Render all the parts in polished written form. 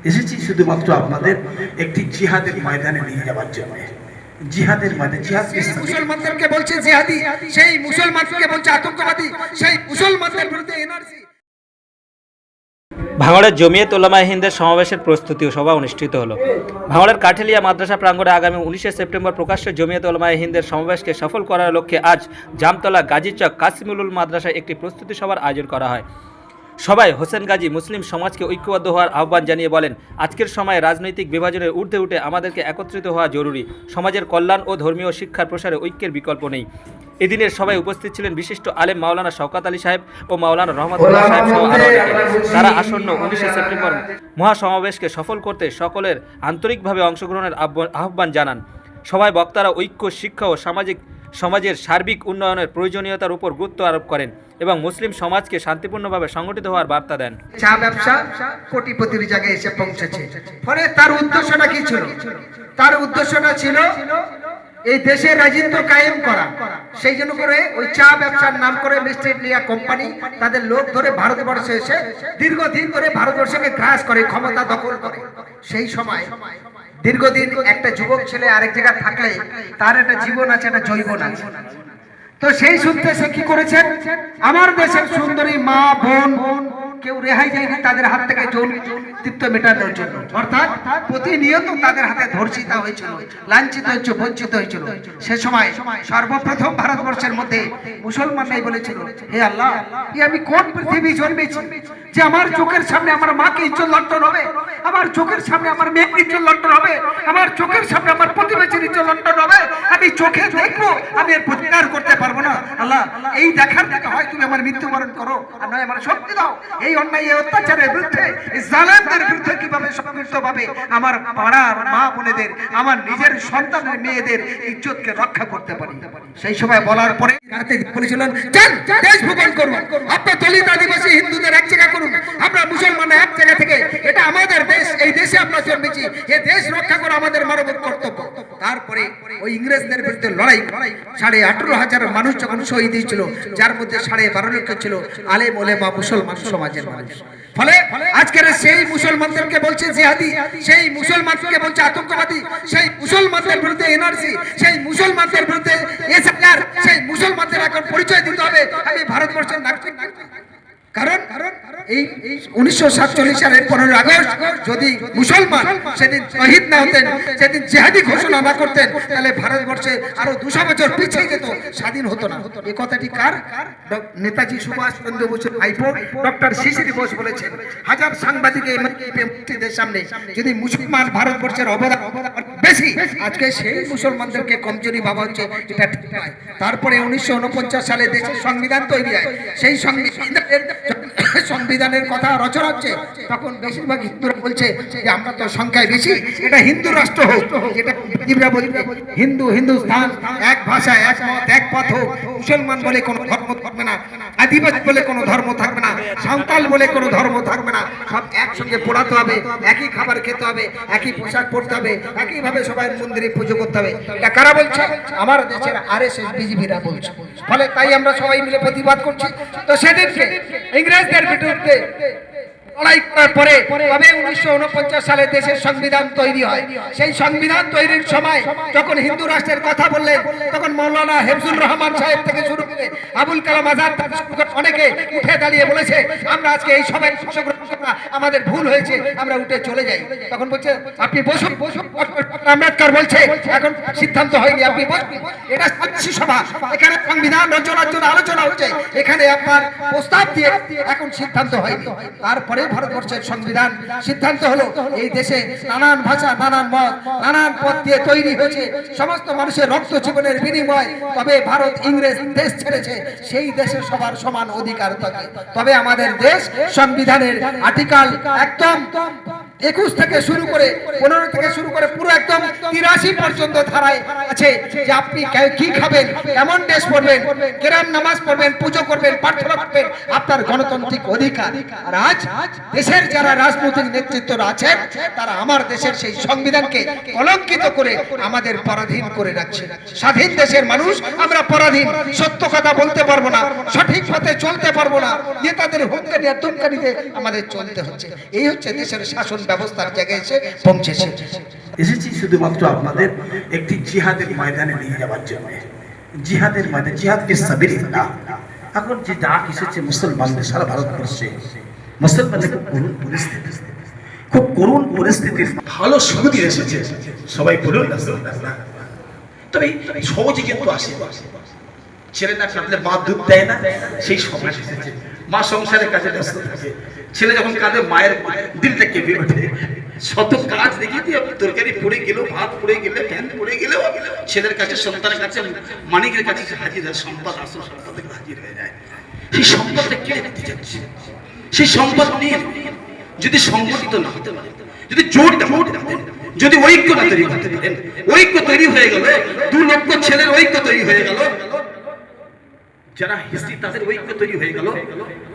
এসেছি শুধুমাত্র আপনাদের একটি জিহাদের ময়দানে নিয়ে যাওয়ার জন্য। জিহাদের ময়দান, জিহাদ মুসলমানদেরকে বলছে জিহাদি, সেই মুসলমানকে বলছে আতঙ্কবাদী, সেই মুসলমানদের বিরুদ্ধে এনআরসি। ভাঙড়ের জমিয়ত উলামায়ে হিন্দের সমাবেশের প্রস্তুতি সভা অনুষ্ঠিত হলো। ভাঙড়ের কাঠেলিয়া মাদ্রাসা প্রাঙ্গণে আগামী 19শে সেপ্টেম্বর প্রকাশ্যে জমিয়ত উলামায়ে হিন্দের সমাবেশকে সফল করার লক্ষ্যে আজ জামতলা গাজীচক কাসিমুল মাদ্রাসায় একটি প্রস্তুতি সভার আয়োজন করা হয়। সবাই হোসেন গাজী মুসলিম সমাজকে ঐক্যবদ্ধ হওয়ার আহ্বান জানিয়ে বলেন, আজকের সময়ে রাজনৈতিক বিভাজনের ঊর্ধ্বে উঠে আমাদেরকে একত্রিত হওয়া জরুরি। সমাজের কল্যাণ ও ধর্মীয় শিক্ষার প্রসারে ঐক্যের বিকল্প নেই। এদিনের সভায় উপস্থিত ছিলেন বিশিষ্ট আলেম মাওলানা শওকত আলী সাহেব ও মাওলানা রহমতুল্লাহ সাহেব সহ আরও অনেকে। তারা আসন্ন 19শে সেপ্টেম্বর মহাসমাবেশকে সফল করতে সকলের আন্তরিকভাবে অংশগ্রহণের আহ্বান জানান। সভায় বক্তারা ঐক্য, শিক্ষা ও সমাজের সার্বিক উন্নয়নের প্রয়োজনীয়তার উপর গুরুত্ব আরোপ করেন এবং মুসলিম সমাজকে শান্তিপূর্ণভাবে সংগঠিত হওয়ার বার্তা দেন। চা ব্যবসা কোটিপতির জায়গায় এসে পৌঁছেছে। ফলে তার উদ্দেশ্যটা কি ছিল? তার উদ্দেশ্যটা ছিল এই দেশের রাজত্ব কায়েম করা। সেই জন্য করে ওই চা ব্যবসার নাম করে মিস্টার ইন্ডিয়া কোম্পানি তাদের লোক ধরে ভারতবর্ষে এসে দীর্ঘদিন ধরে ভারতবর্ষকে গ্রাস করে, ক্ষমতা দখল করে। সেই সময় দীর্ঘদিন একটা যুবক ছেলে আরেক জায়গায় থাকলে তার একটা জীবন আছে, একটা যৌবন আছে। তো সেই সূত্রে সে কি করেছেন, আমার দেশের সুন্দরী মা বোন কেউ রেহাই যায়নি তাদের হাত থেকে যৌনতৃপ্ত মেটানোর জন্য। অর্থাৎ প্রতিনিয়ত তাদের হাতে ধর্ষিত হয়েছিল, লাঞ্ছিত হয়েছিল, বঞ্চিত হয়েছিল। সে সময় সর্বপ্রথম ভারতবর্ষের মধ্যে মুসলমানরাই বলেছিল, হে আল্লাহ, আমি কোন পৃথিবী জন্মেছি যে আমার চোখের সামনে আমার মাকে ইজ্জত লণ্ঠন হবে, আমার চোখের সামনে আমার মেয়ের ইজ্জত লণ্ঠন হবে, আমার চোখের সামনে আমার প্রতিবেশীর ইজ্জত লণ্ঠন হবে। আমি চোখে দেখবো, আমি এর প্রতিকার করতে পারবো না। আল্লাহ, এই দেখার থেকে হয় তুমি আমার মৃত্যুবরণ করো, আর নয় আমার শক্তি দাও। এই অন্যায়, এই অত্যাচারের বিরুদ্ধে, এই জালেমদের বিরুদ্ধে কিভাবে সম্মিলিতভাবে আমার পাড়ার মা বোনেদের, আমার নিজের সন্তানের মেয়েদের ইজ্জতকে রক্ষা করতে পারি। সেই সময় বলার পরে বলেছিলেন, চল দেশ ভূগোল করুন, আপনার দলিত আদিবাসী হিন্দুদের এক জায়গা করুন, আমরা মুসলমান এক জায়গা থেকে। এটা আমাদের দেশ, এই দেশে আমরা জন্মেছি, এই দেশ রক্ষা করা আমাদের মানবিক কর্তব্য। তারপরে ওই ইংরেজদের বিরুদ্ধে লড়াই 18,500 মানুষ যখন শহীদ হয়েছিল, যার মধ্যে 12.5 লক্ষ ছিল আলেম ওলেমা মুসলমান সমাজের মানুষ। ফলে আজকের সেই মুসলমানদেরকে বলছে জিহাদি, সেই মুসলমানকে বলছে আতঙ্কবাদী, সেই মুসলমানদের বিরুদ্ধে এনআরসি, সেই মুসলমানদের বিরুদ্ধে এসআইআর, সেই মুসলমানদের এখন পরিচয় দিতে হবে আমি ভারতবর্ষের নাগরিক। কারণ এই 1947 সালের 15 আগস্ট যদি মুসলমান সেদিন শহীদ না হতেন, সেদিন জিহাদি ঘোষণা না করতেন, তাহলে ভারতবর্ষে আরো 200 বছর পিছিয়ে যেত, স্বাধীন হতো না। এই কথাটি কার? নেতাজি সুভাষ চন্দ্র বোসের ভাইপো ডক্টর শিশির বোস বলেছেন। হাজার সাংবাদিকের সামনে যদি মুসলমান ভারতবর্ষের অবদান বেশি, আজকে সেই মুসলমানদেরকে কমজোরি ভাবা হচ্ছে, এটা ঠিক নয়। তারপরে 1949 সালে দেশের সংবিধান তৈরি হয়। সেই সংবিধানের কথা রচনা হচ্ছে, তখন বেশিরভাগ হিন্দুরা বলছে যে আমরা তো সংখ্যায় বেশি, এটা হিন্দু রাষ্ট্র হোক। যেটা হিন্দু হিন্দুস্তান, এক ভাষা, এক মত, এক পথ হোক। মুসলমান বলে কোনো ধর্ম থাকবে না, আদিবাসী বলে কোনো ধর্ম থাকবে না, সাঁওতাল বলে কোনো ধর্ম থাকবে না। সব একসঙ্গে পড়াতে হবে, একই খাবার খেতে হবে, একই পোশাক পরতে হবে, একইভাবে সবাই মন্দিরে পুজো করতে হবে। এটা কারা বলছে? আমার দেশের আরএসএস বিজেপিরা বলছে। ফলে তাই আমরা সবাই মিলে প্রতিবাদ করছি। তো সেদিনকে ইংরেজদের বিরুদ্ধে লড়াই করার পরে তবে 1949 সালে দেশের সংবিধান তৈরি হয়। সেই সংবিধান তৈরির সময় যখন হিন্দু রাষ্ট্রের কথা বললেন, তখন মৌলানা হেফজুর রহমান সাহেব থেকে শুরু করে আবুল কালাম আজাদ অনেকে উঠে দাঁড়িয়ে বলেছে, আমরা আজকে এই সবাই আমাদের ভুল হয়েছে, আমরা উঠে চলে যাই। তখন বলছে, আপনি বসুন। আম্বেদকর বলছে, এখন সিদ্ধান্ত হয়নি, আপনি বসুন। এটা সাক্ষী সভা, এখানে সংবিধান রচনার জন্য আলোচনা হচ্ছে, এখানে আপনার প্রস্তাব দিয়ে এখন সিদ্ধান্ত হয়নি। তারপরে ভারতবর্ষের সংবিধান সিদ্ধান্ত হলো, এই দেশে নানান ভাষা, নানান মত, নানান পথ দিয়ে তৈরি হয়েছে, সমস্ত মানুষের রক্ত জীবনের বিনিময় তবে ভারত ইংরেজ দেশ ছেড়েছে, সেই দেশে সবার সমান অধিকার থাকে। তবে আমাদের দেশ সংবিধানের আর্টিকেল একদম 21 থেকে শুরু করে 15 থেকে শুরু করে পুরো একদম 83 পর্যন্ত ধারায় আছে যে আপনি কি খাবেন, কেমন ড্রেস পরবেন, কেরাম নামাজ পড়বেন, পুজো করবেন, প্রার্থনা করবেন, আপনার গণতান্ত্রিক অধিকার। আর আজ দেশের যারা রাজনৈতিক নেতৃত্বরা আছেন, তারা আমার দেশের সেই সংবিধানকে কলঙ্কিত করে আমাদের পরাধীন করে রাখছে। স্বাধীন দেশের মানুষ আমরা পরাধীন, সত্য কথা বলতে পারবো না, সঠিক পথে চলতে পারবো না, নেতাদের হুমকি নিয়ে তুমকানিতে আমাদের চলতে হচ্ছে। এই হচ্ছে দেশের শাসন ব্যবস্থার জায়গায় এসে পৌঁছেছে। এসেছি শুধুমাত্র আপনাদের একটি জিহাদের ময়দানে নিয়ে যাওয়ার জন্য। জিহাদের ময়দান, জিহাদকে সাবিলিল্লাহ। এখন যে ডাক এসেছে মুসলমানদের সারা ভারতবর্ষে, মুসলমানদের খুব করুণ পরিস্থিতি, ভালো সুবিধা এসেছে, সবাই বলুন না। তবে সহজে কিন্তু আসে, ছেলে না কাঁদলে মা দুধ দেয় না, সেই সময় এসেছে। মা সংসারের কাছে ব্যস্ত থাকে, ছেলে যখন কাঁদে মায়ের দিলটা কেঁপে ওঠে। শত কাজ দেখিয়ে দিয়ে তরকারি পড়ে গেল, ভাত পড়ে গেলে, ফ্যান পড়ে গেলেও ছেলের কাছে, সন্তানের কাছে, মানিকের কাছে হাজির হয়। সম্পদ আসল সম্পদ হাজির হয়ে যায়। সেই সম্পদটা কেড়ে নিতে যাচ্ছে। সেই সম্পদ নিয়ে যদি সংগঠিত না হতে পারে, যদি জোর না দেন, যদি ঐক্য না তৈরি করতে পারেন, ঐক্য তৈরি হয়ে গেল, 2 লক্ষ ছেলের ঐক্য তৈরি হয়ে গেল, যারা হিস্ট্রি তাদের ঐক্য তৈরি হয়ে গেল,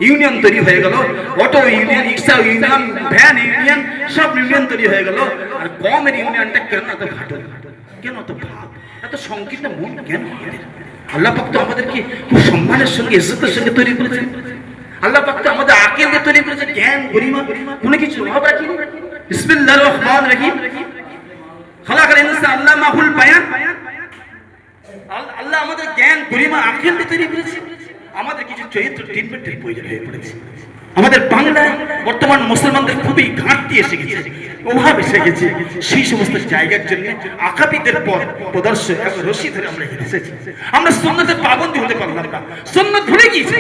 ইউনিয়ন তৈরি হয়ে গেল, অটো ইউনিয়ন, রিক্সা ইউনিয়ন, ভ্যান ইউনিয়ন, সব ইউনিয়ন তৈরি হয়ে গেল। আর কমের ইউনিয়নটা কেন এত ফাটল, কেন এত ভাব, এত সংকীর্ণ মন কেন আমাদের? আল্লাহ পাক তো আমাদেরকে খুব সম্মানের সঙ্গে, ইজ্জতের সঙ্গে তৈরি করেছেন। আল্লাহ পাক তো আমাদের আকিল দিয়ে তৈরি করেছেন, জ্ঞান গরিমা কোনো কিছু অভাব রাখিনি। বিসমিল্লাহির রহমানির রহিম। খালাকাল ইনসান আল্লামাহুল বায়ান। আল্লাহ আমাদের জ্ঞান গরিমা আকিল দিয়ে তৈরি করেছে। আমাদের কিছু চরিত্র ট্রিটমেন্টের প্রয়োজন হয়ে পড়েছে। আমাদের বাংলায় বর্তমান মুসলমানদের খুবই ঘাটতি এসে গেছে, অভাব এসে গেছে। সেই সমস্ত জায়গার জন্য আকাবিদের পর প্রদর্শন এবং রশি ধরে আমরা এসেছি। আমরা সুন্নতের পাবন্দী হতে পারলাম না, সুন্নত ভুলে গিয়েছি।